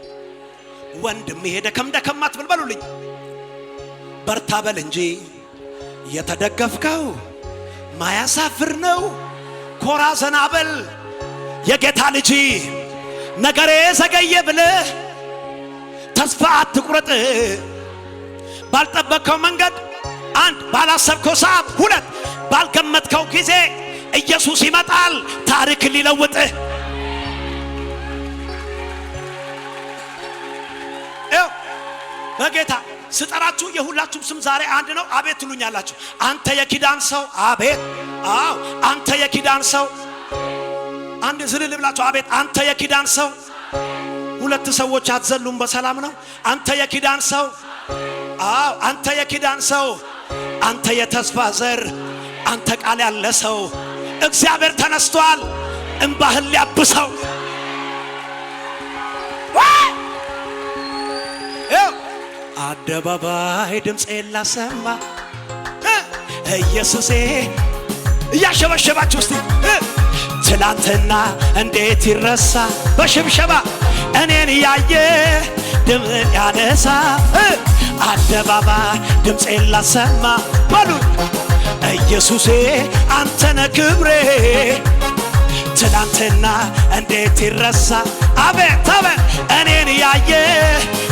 ወንድሜ ደከም ደከም አትበልበሉልኝ። በርታ በል እንጂ የተደገፍከው ማያሳፍር ነው። ኮራ ዘና በል የጌታ ልጅ ነገሬ ዘገየ ብለህ ተስፋ አትቁረጥ። ባልጠበቅከው መንገድ አንድ፣ ባላሰብከው ሰዓት ሁለት፣ ባልገመትከው ጊዜ ኢየሱስ ይመጣል ታሪክ ሊለውጥ። በጌታ ስጠራችሁ የሁላችሁም ስም ዛሬ አንድ ነው። አቤት ትሉኛላችሁ። አንተ የኪዳን ሰው አቤት። አዎ አንተ የኪዳን ሰው አንድ ዝልል ብላችሁ አቤት። አንተ የኪዳን ሰው ሁለት ሰዎች አትዘሉም በሰላም ነው። አንተ የኪዳን ሰው አዎ አንተ የኪዳን ሰው አንተ የተስፋ ዘር አንተ ቃል ያለ ሰው እግዚአብሔር ተነስቷል እንባህል ሊያብሰው። አደባባይ ድምፄን ላሰማ ኢየሱሴ እያሸበሸባችሁ እስቲ ትላንትና እንዴት ይረሳ በሽብሸባ እኔን ያየ ድምን ያነሳ አደባባይ ድምፄን ላሰማ በሉ ኢየሱሴ አንተነ ክብሬ ትላንትና እንዴት ይረሳ አቤት አቤት እኔን ያየ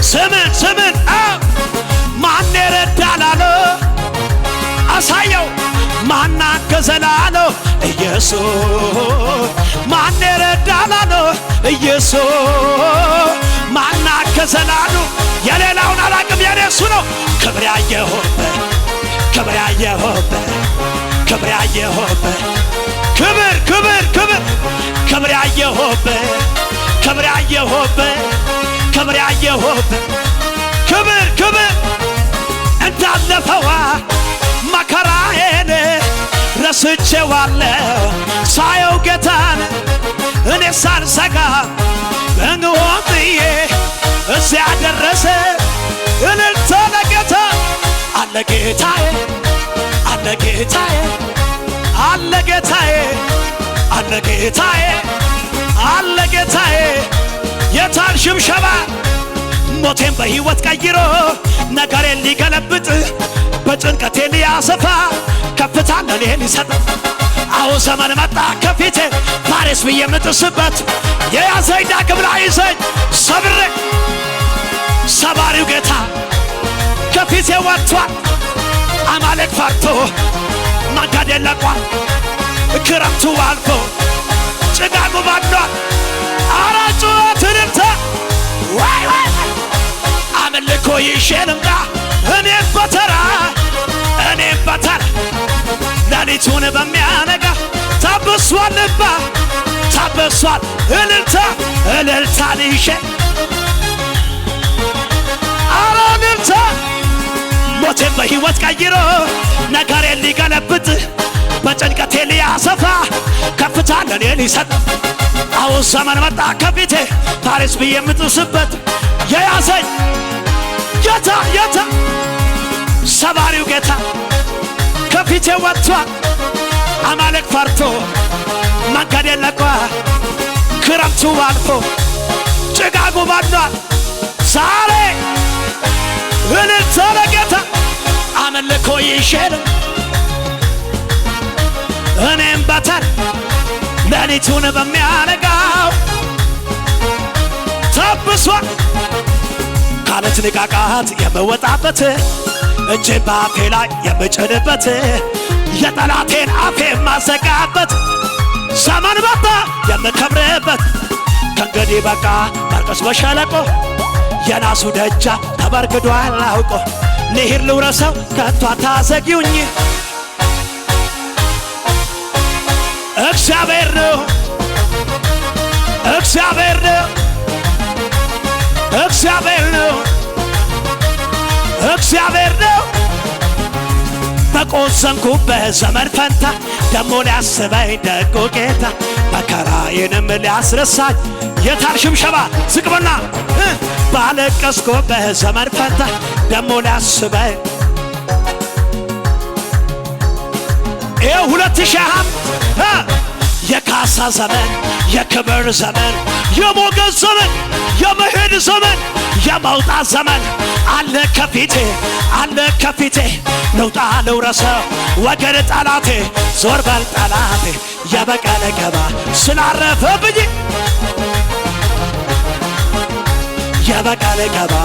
ስምን ማን ረዳላሎ አሳየው ማን አገዘላሎ ኢየሱስ ማን ረዳላሎ ኢየሱስ ማን አገዘላሎ የሌላውን አላቅም የኔሱ ነው። ክብር ያየሁበት ክብር ያየሁበት ክብር ያየሁበት ክብር ክብር ክብር ክብር ያየሁበት ክብር ያየሁበት ክብር ያየሁበት ክብር ክብር እንዳለፈዋ መከራዬን ረስቼዋለሁ ሳየው ጌታን እኔ ሳልሰጋ እንሆን ብዬ እዚያ ደረሰ እልልታ ለጌታ አለ ጌታዬ አለ ጌታዬ አለ ጌታዬ አለ ጌታዬ አለ ጌታዬ የታል ሽብሸባ ሞቴን በሕይወት ቀይሮ ነገሬን ሊገለብጥ በጭንቀቴ ሊያሰፋ ከፍታ ለኔ ሊሰጥ አዎ ዘመን መጣ ከፊቴ ፋሬስ ብዬ የምጥስበት የያዘኝ ዳግም ላይዘኝ ሰብሬ ሰባሪው ጌታ ከፊቴ ወጥቷል። አማሌቅ ፈርቶ መንገዴን ለቋል። ክረምቱ አልፎ ጭጋጉ በርዷል። ኧረ ጩኸት እልልታ ወይ ወይ አምልኮ ይዤ ልምጣ እኔም በተራ ሌሊቱን በሚያነጋ ታብሷል ልባ ታብሷል እልልታ እልልታን ይዤ ኧረ እልልታ ሞቴን በሕይወት ቀይሮ ነገሬን ሊገለብጥ በጭንቀቴ ሊያሰፋ ከፍታ ለኔ ሊሰጥ አዎ ዘመን መጣ ከፊቴ ፋሬስ ብዬ የምጥስበት የያዘኝ ጌታ ሰባሪው ጌታ ከፊቴ ወጥቷል። አማሌቅ ፈርቶ መንገዴን ለቋል። ክረምቱ አልፎ ጭጋጉ በርዷል። ዛሬ እልልታ ለጌታ አምልኮ ይሸል እኔም በተር ሌሊቱን በሚያነጋው ተብሷል ካለት ንቃቃት የምወጣበት እጄ በአፌ ላይ የምጭንበት የጠላቴን አፌ የማዘጋበት ዘመን በታ የምከብርበት ከእንግዲህ በቃ ማልቀስ በሸለቆ የናሱ ደጃ ተበርግዷል አውቆ ልሂድ ልውረሰው ከቶ አታዘጊውኝ እግዚአብሔር ነው እግዚአብሔር ነው እግዚአብሔር ነው እግዚአብሔር ነው በቆዘንኩበት ዘመን ፈንታ ደሞ ሊያስበኝ ደጎ ጌታ መከራዬንም ሊያስረሳኝ የታል ሽምሸባ ዝቅበና ባለቀስኩበት ዘመን ፈንታ ደሞ ሊያስበኝ ይኸው 2000 የካሳ ዘመን የክብር ዘመን የሞገስ ዘመን የመሄድ ዘመን የመውጣት ዘመን አለ ከፊቴ ልውጣ ልውረሰው ወገን ጠላቴ ዞር በል ጠላቴ የበቀለ ገባ ስላረፈብኝ የበቀለ ገባ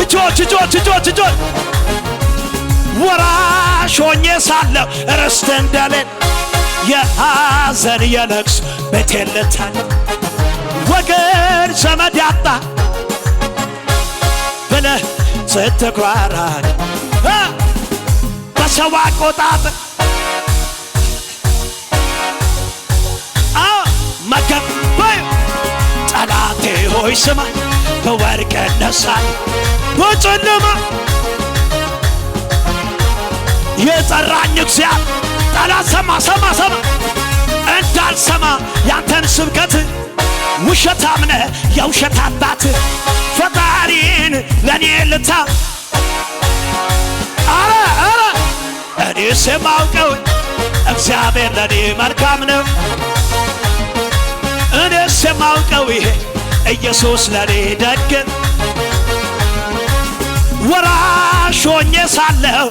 እጆች ወራሽ ሆኜ ሳለሁ ርስት እንደሌለ የሐዘን የለቅሶ ቤቴን ልታል ወገን ዘመድ ያጣ ብለህ ስትኩራራ በሰው አቆጣጠር መገበይ ጠላቴ ሆይ ስማ በወርቅ እነሳለሁ በጨለማ የጠራኝ እግዚአብሔር ጠላት ሰማ እንዳልሰማ ያንተን ስብከት ውሸታም ነህ የውሸት አባት ፈጣሪን ለኔ ልታ አረ እኔስ የማውቀው እግዚአብሔር ለኔ መልካም ነው እኔስ የማውቀው ይሄ ኢየሱስ ለኔ ደግ ወራሽ ሆኜ ሳለሁ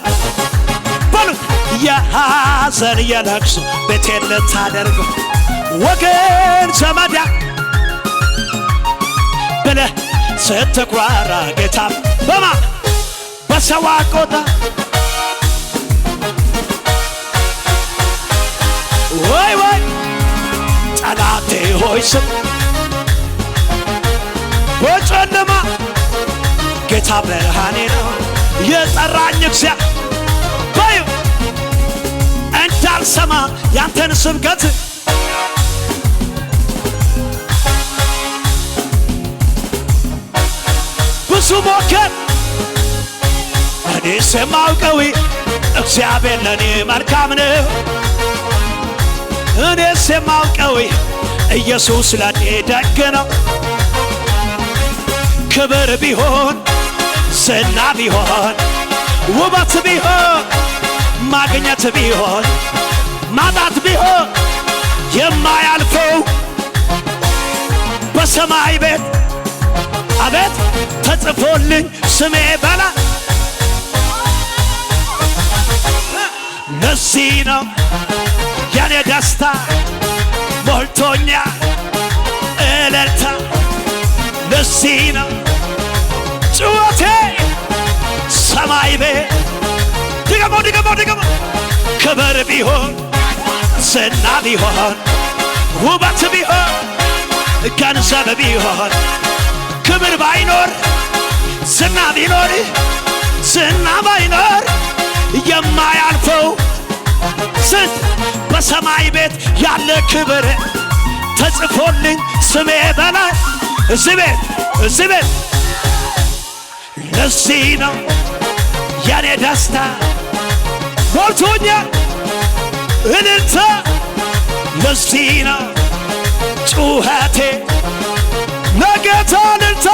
በሉ የሐዘን የለቅሶ ቤቴን ልታደርገው ወገን ዘመድ ብለህ ስትኩራራ ጌታ በማ በሰው አቆጣጠር ወይ ጠላቴ ሆይ ስም በጨለማ ጌታ ብርሃኔ ነው የጠራኝ እግዚአብሔር በዩ እንዳልሰማ ያንተን ስብከት ብዙ ሞከር እኔስ የማውቀው እግዚአብሔር ለኔ መልካም ነው እኔስ የማውቀው ኢየሱስ ለኔ ደግ ነው ክብር ቢሆን ዝና ቢሆን ውበት ቢሆን ማግኘት ቢሆን ማጣት ቢሆን የማያልፈው በሰማይ ቤት አቤት ተጽፎልኝ ስሜ በላይ ለዚህ ነው የኔ ደስታ ሞልቶኛ እልልታ ለዚህ ነው ጩኸቴ ሰማይ ቤት ድገሞ ክብር ቢሆን ዝና ቢሆን ውበት ቢሆን ገንዘብ ቢሆን ክብር ባይኖር ዝና ቢኖር ዝና ባይኖር የማያልፈው ስንት በሰማይ ቤት ያለ ክብር ተጽፎልኝ ስሜ በላይ እዚህ ቤት ለዚህ ነው የኔ ደስታ ሞልቶኛል እልልታ ለዚህ ነው ጩኸቴ ለጌታ እልልታ